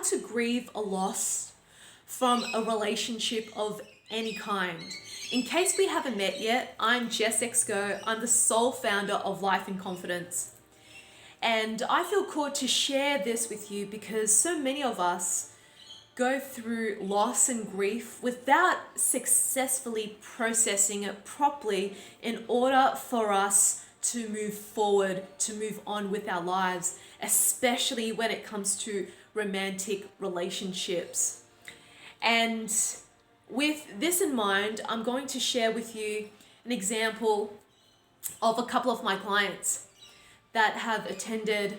how to grieve a loss from a relationship of any kind. In case we haven't met yet, I'm jessxgoh. I'm the sole founder of Life in Confidence. And I feel called to share this with you because so many of us go through loss and grief without successfully processing it properly in order for us to move forward, to move on with our lives, especially when it comes to romantic relationships. And with this in mind, I'm going to share with you an example of a couple of my clients that have attended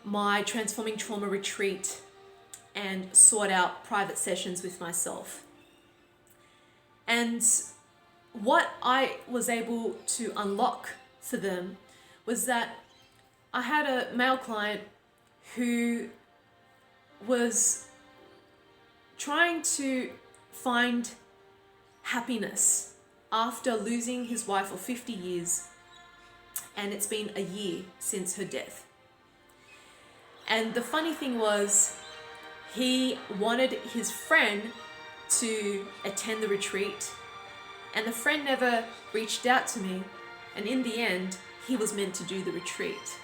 my Transforming Trauma retreat and sought out private sessions with myself. And what I was able to unlock for them was that I had a male client who was trying to find happiness after losing his wife of 50 years, and it's been a year since her death. And the funny thing was, he wanted his friend to attend the retreat, and the friend never reached out to me, and in the end, he was meant to do the retreat.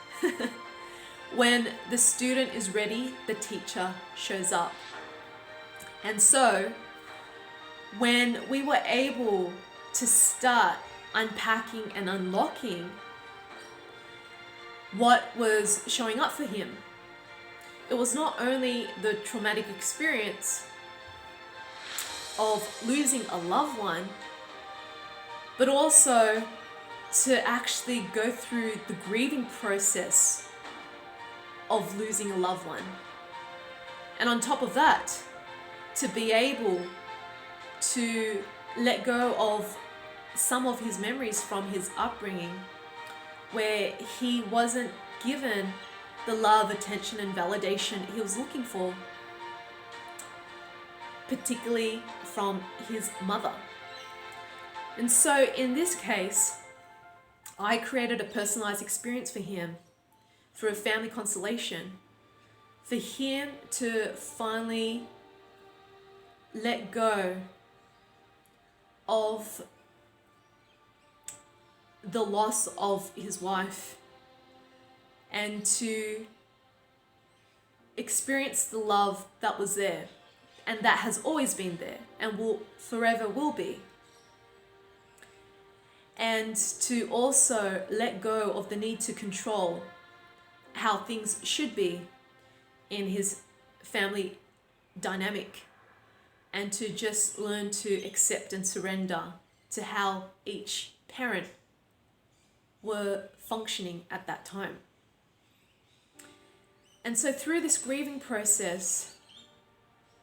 When the student is ready, the teacher shows up. And so, when we were able to start unpacking and unlocking what was showing up for him, it was not only the traumatic experience of losing a loved one, but also to actually go through the grieving process of losing a loved one. And on top of that, to be able to let go of some of his memories from his upbringing, where he wasn't given the love, attention, and validation he was looking for, particularly from his mother. And so in this case, I created a personalized experience for him through a family constellation, for him to finally let go of the loss of his wife and to experience the love that was there and that has always been there and will forever will be. And to also let go of the need to control how things should be in his family dynamic, and to just learn to accept and surrender to how each parent were functioning at that time. And so through this grieving process,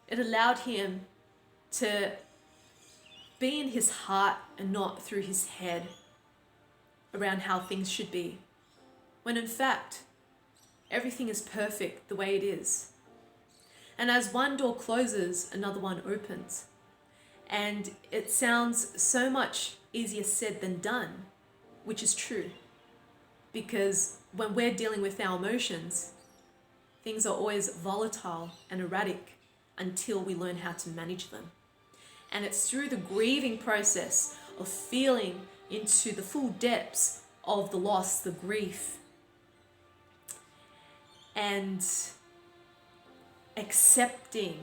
it allowed him to be in his heart and not through his head around how things should be, when in fact, everything is perfect the way it is. And as one door closes, another one opens. And it sounds so much easier said than done, which is true. Because when we're dealing with our emotions, things are always volatile and erratic until we learn how to manage them. And it's through the grieving process of feeling into the full depths of the loss, the grief, and accepting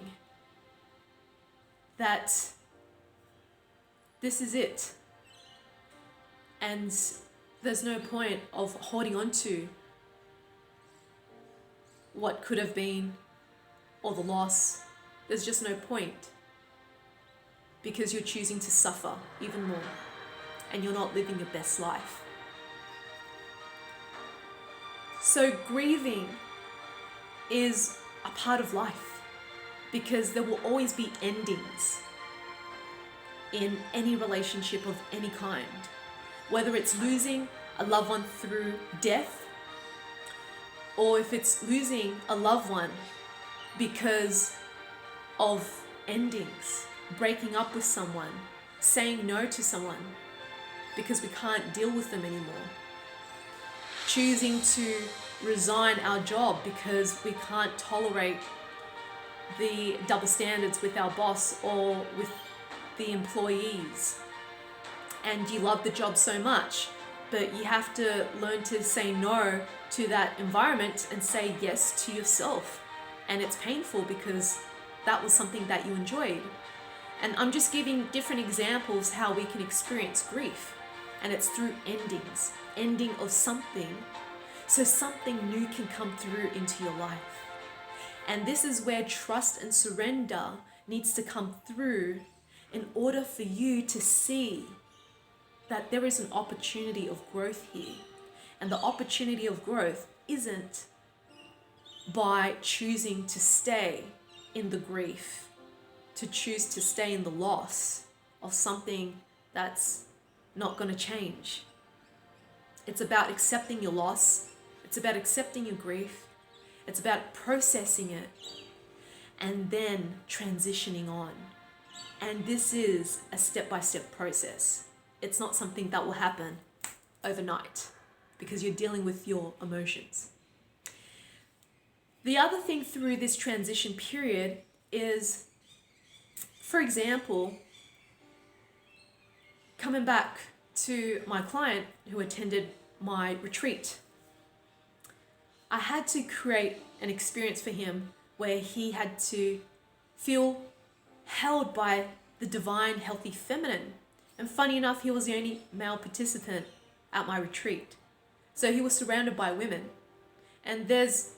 that this is it. And there's no point of holding on to what could have been or the loss. There's just no point, because you're choosing to suffer even more and you're not living your best life. So grieving is a part of life, because there will always be endings in any relationship of any kind, whether it's losing a loved one through death, or if it's losing a loved one because of endings, breaking up with someone, saying no to someone because we can't deal with them anymore, choosing to resign our job because we can't tolerate the double standards with our boss or with the employees, and you love the job so much, but you have to learn to say no to that environment and say yes to yourself. And it's painful because that was something that you enjoyed. And I'm just giving different examples how we can experience grief. And it's through ending of something, so something new can come through into your life. And this is where trust and surrender needs to come through in order for you to see that there is an opportunity of growth here. And the opportunity of growth isn't by choosing to stay in the grief, to choose to stay in the loss of something that's not going to change. It's about accepting your loss. It's about accepting your grief. It's about processing it and then transitioning on. And this is a step-by-step process. It's not something that will happen overnight because you're dealing with your emotions. The other thing through this transition period is, for example, coming back to my client who attended my retreat. I had to create an experience for him where he had to feel held by the divine, healthy feminine. And funny enough, he was the only male participant at my retreat. So he was surrounded by women. And there's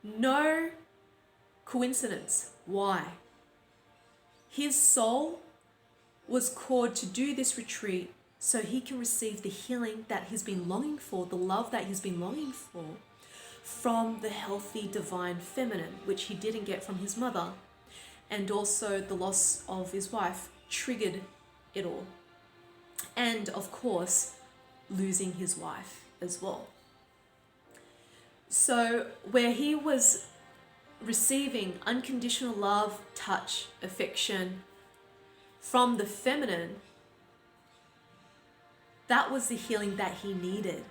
no coincidence why. His soul was called to do this retreat so he can receive the healing that he's been longing for, the love that he's been longing for from the healthy divine feminine, which he didn't get from his mother. And also the loss of his wife triggered it all. And of course, losing his wife as well. So where he was receiving unconditional love, touch, affection from the feminine, that was the healing that he needed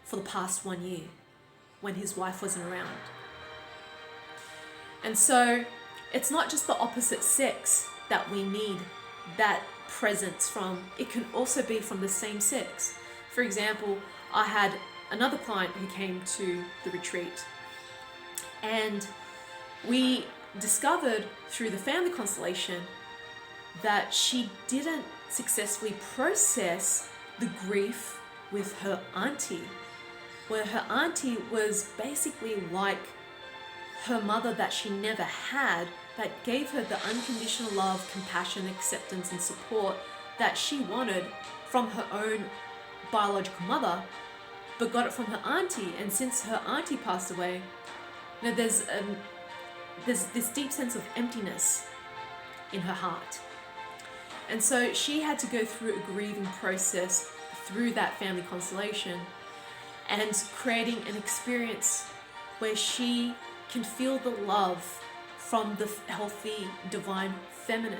for the past 1 year when his wife wasn't around. And so it's not just the opposite sex that we need that presence from. It can also be from the same sex. For example, I had another client who came to the retreat, and we discovered through the family constellation that she didn't successfully process the grief with her auntie, where her auntie was basically like her mother that she never had, that gave her the unconditional love, compassion, acceptance, and support that she wanted from her own biological mother, but got it from her auntie. And since her auntie passed away, you know, there's this deep sense of emptiness in her heart. And so she had to go through a grieving process through that family constellation and creating an experience where she can feel the love from the healthy divine feminine.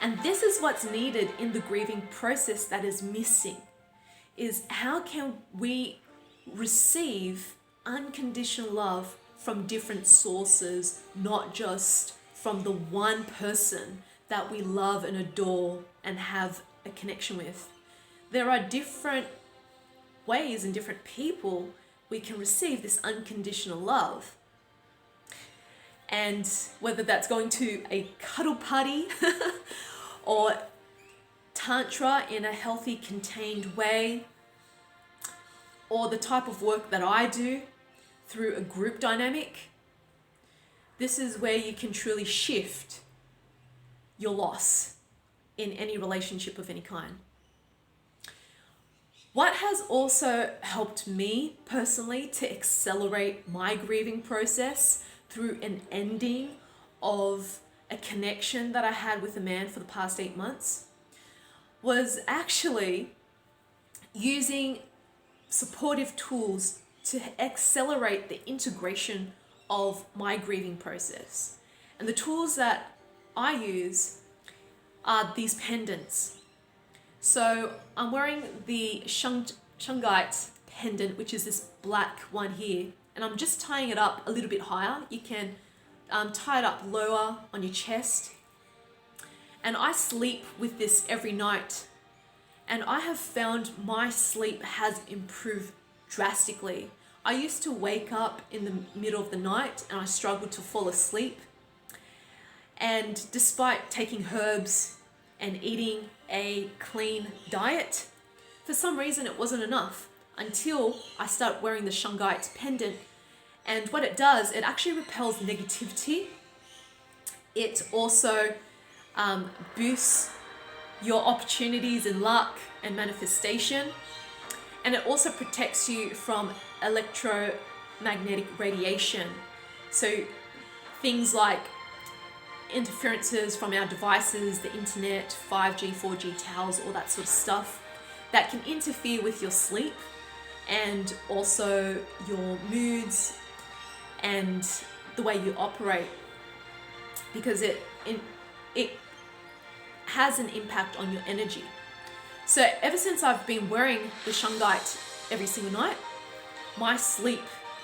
And this is what's needed in the grieving process that is missing, is how can we receive unconditional love from different sources, not just from the one person that we love and adore and have a connection with. There are different ways and different people we can receive this unconditional love. And whether that's going to a cuddle party or tantra in a healthy, contained way, or the type of work that I do through a group dynamic, this is where you can truly shift your loss in any relationship of any kind. What has also helped me personally to accelerate my grieving process through an ending of a connection that I had with a man for the past 8 months was actually using supportive tools to accelerate the integration of my grieving process. And the tools that I use are these pendants. So I'm wearing the Shungite pendant, which is this black one here, and I'm just tying it up a little bit higher. You can tied up lower on your chest. And I sleep with this every night. And I have found my sleep has improved drastically. I used to wake up in the middle of the night and I struggled to fall asleep. And despite taking herbs and eating a clean diet, for some reason it wasn't enough until I started wearing the shungite pendant. And what it does, it actually repels negativity. It also boosts your opportunities in luck and manifestation. And it also protects you from electromagnetic radiation. So things like interferences from our devices, the internet, 5G, 4G towers, all that sort of stuff that can interfere with your sleep and also your moods and the way you operate, because it has an impact on your energy. So ever since I've been wearing the shungite every single night, my sleep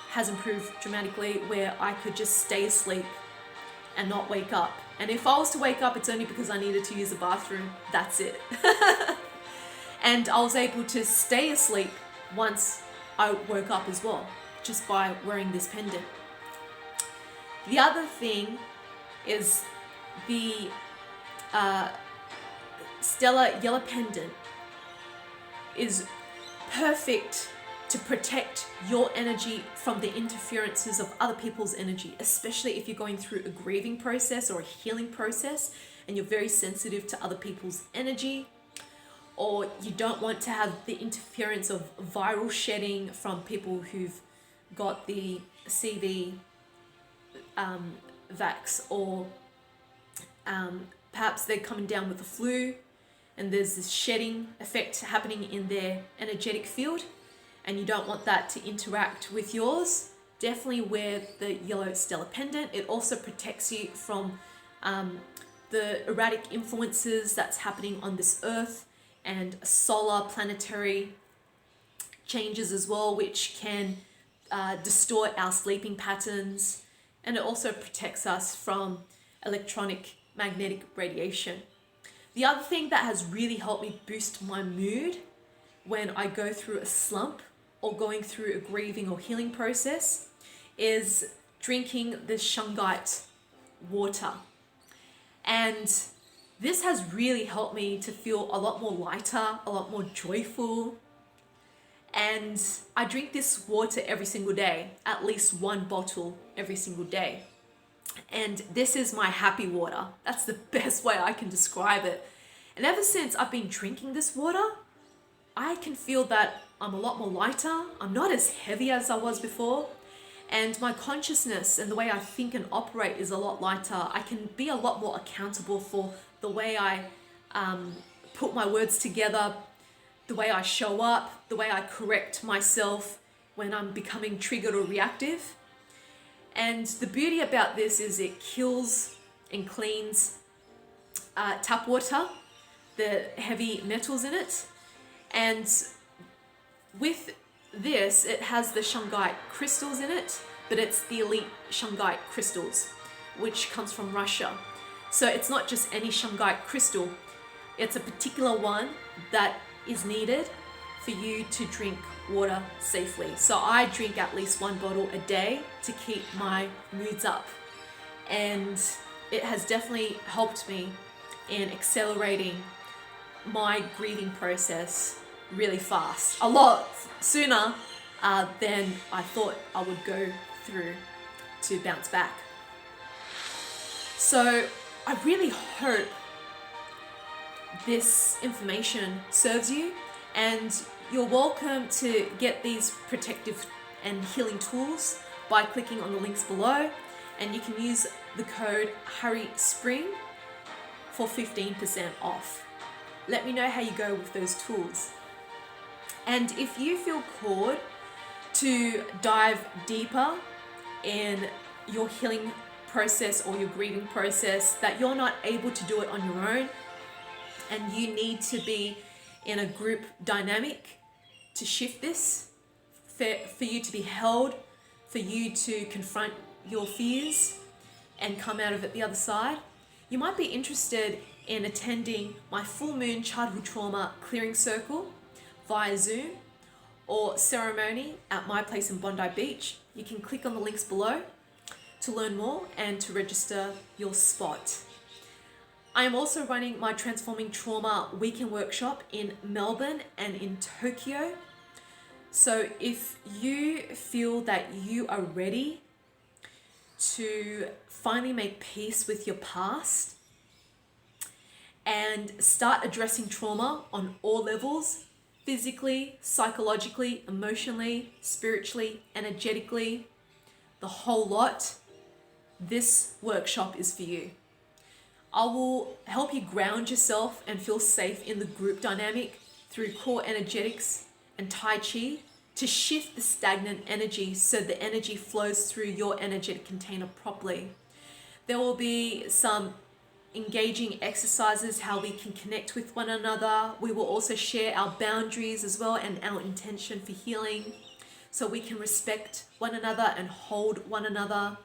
has improved dramatically, where I could just stay asleep and not wake up. And if I was to wake up, it's only because I needed to use the bathroom. That's it. And I was able to stay asleep once I woke up as well, just by wearing this pendant. The other thing is the stellar yellow pendant is perfect to protect your energy from the interferences of other people's energy, especially if you're going through a grieving process or a healing process and you're very sensitive to other people's energy, or you don't want to have the interference of viral shedding from people who've got the CV vax, or perhaps they're coming down with the flu and there's this shedding effect happening in their energetic field and you don't want that to interact with yours. Definitely wear the yellow stellar pendant. It also protects you from the erratic influences that's happening on this earth, and solar planetary changes as well, which can distort our sleeping patterns. And it also protects us from electronic magnetic radiation. The other thing that has really helped me boost my mood when I go through a slump or going through a grieving or healing process is drinking the shungite water. And this has really helped me to feel a lot more lighter, a lot more joyful. And I drink this water every single day, at least one bottle every single day. And this is my happy water. That's the best way I can describe it. And ever since I've been drinking this water, I can feel that I'm a lot more lighter. I'm not as heavy as I was before. And my consciousness and the way I think and operate is a lot lighter. I can be a lot more accountable for the way I put my words together, the way I show up, the way I correct myself when I'm becoming triggered or reactive. And the beauty about this is it kills and cleans tap water, the heavy metals in it. And with this, it has the shungite crystals in it, but it's the elite shungite crystals, which comes from Russia. So it's not just any shungite crystal, it's a particular one that is needed for you to drink water safely. So I drink at least one bottle a day to keep my moods up. And it has definitely helped me in accelerating my grieving process really fast, a lot sooner than I thought I would go through to bounce back. So I really hope this information serves you, and you're welcome to get these protective and healing tools by clicking on the links below, and you can use the code HurrySpring for 15% off. Let me know how you go with those tools. And if you feel called to dive deeper in your healing process or your grieving process, that you're not able to do it on your own, and you need to be in a group dynamic to shift this, for you to be held, for you to confront your fears and come out of it the other side, you might be interested in attending my full moon childhood trauma clearing circle via Zoom or ceremony at my place in Bondi Beach. You can click on the links below to learn more and to register your spot. I am also running my Transforming Trauma weekend workshop in Melbourne and in Tokyo. So if you feel that you are ready to finally make peace with your past and start addressing trauma on all levels, physically, psychologically, emotionally, spiritually, energetically, the whole lot, this workshop is for you. I will help you ground yourself and feel safe in the group dynamic through core energetics and Tai Chi to shift the stagnant energy so the energy flows through your energetic container properly. There will be some engaging exercises, how we can connect with one another. We will also share our boundaries as well and our intention for healing so we can respect one another and hold one another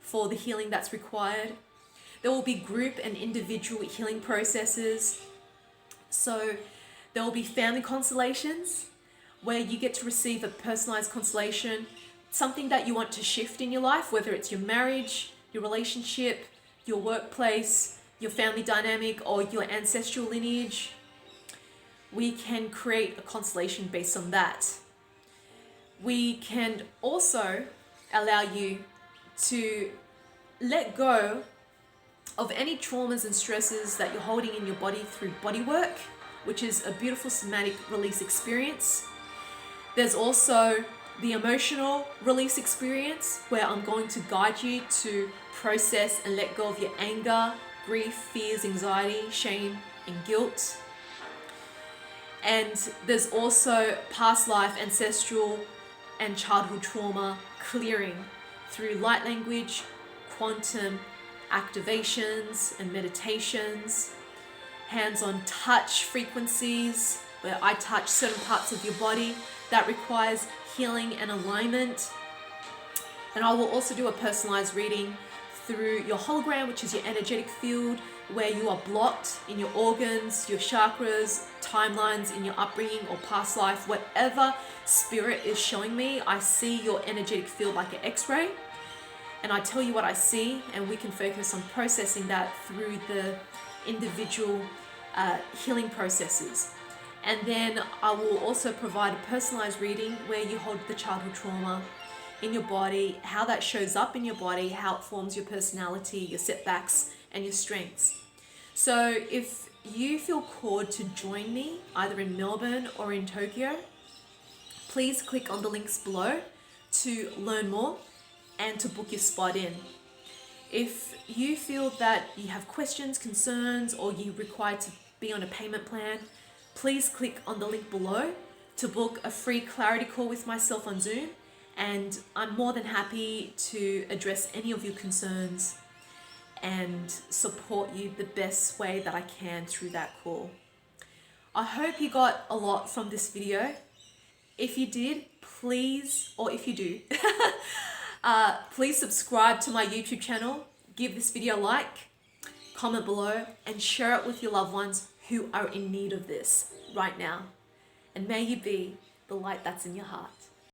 for the healing that's required. There will be group and individual healing processes. So there will be family constellations where you get to receive a personalized constellation, something that you want to shift in your life, whether it's your marriage, your relationship, your workplace, your family dynamic, or your ancestral lineage. We can create a constellation based on that. We can also allow you to let go of any traumas and stresses that you're holding in your body through body work, which is a beautiful somatic release experience. There's also the emotional release experience where I'm going to guide you to process and let go of your anger, grief, fears, anxiety, shame, and guilt. And there's also past life, ancestral, and childhood trauma clearing through light language, quantum activations and meditations, hands-on touch frequencies where I touch certain parts of your body that requires healing and alignment. And I will also do a personalized reading through your hologram, which is your energetic field, where you are blocked in your organs, your chakras, timelines in your upbringing or past life, whatever spirit is showing me. I see your energetic field like an X-ray, and I tell you what I see, and we can focus on processing that through the individual healing processes. And then I will also provide a personalized reading where you hold the childhood trauma in your body, how that shows up in your body, how it forms your personality, your setbacks, and your strengths. So if you feel called to join me either in Melbourne or in Tokyo, please click on the links below to learn more and to book your spot in. If you feel that you have questions, concerns, or you require to be on a payment plan, please click on the link below to book a free clarity call with myself on Zoom, and I'm more than happy to address any of your concerns and support you the best way that I can through that call. I hope you got a lot from this video. If you did, please, or if you do, please subscribe to my YouTube channel, give this video a like, comment below, and share it with your loved ones who are in need of this right now. And may you be the light that's in your heart.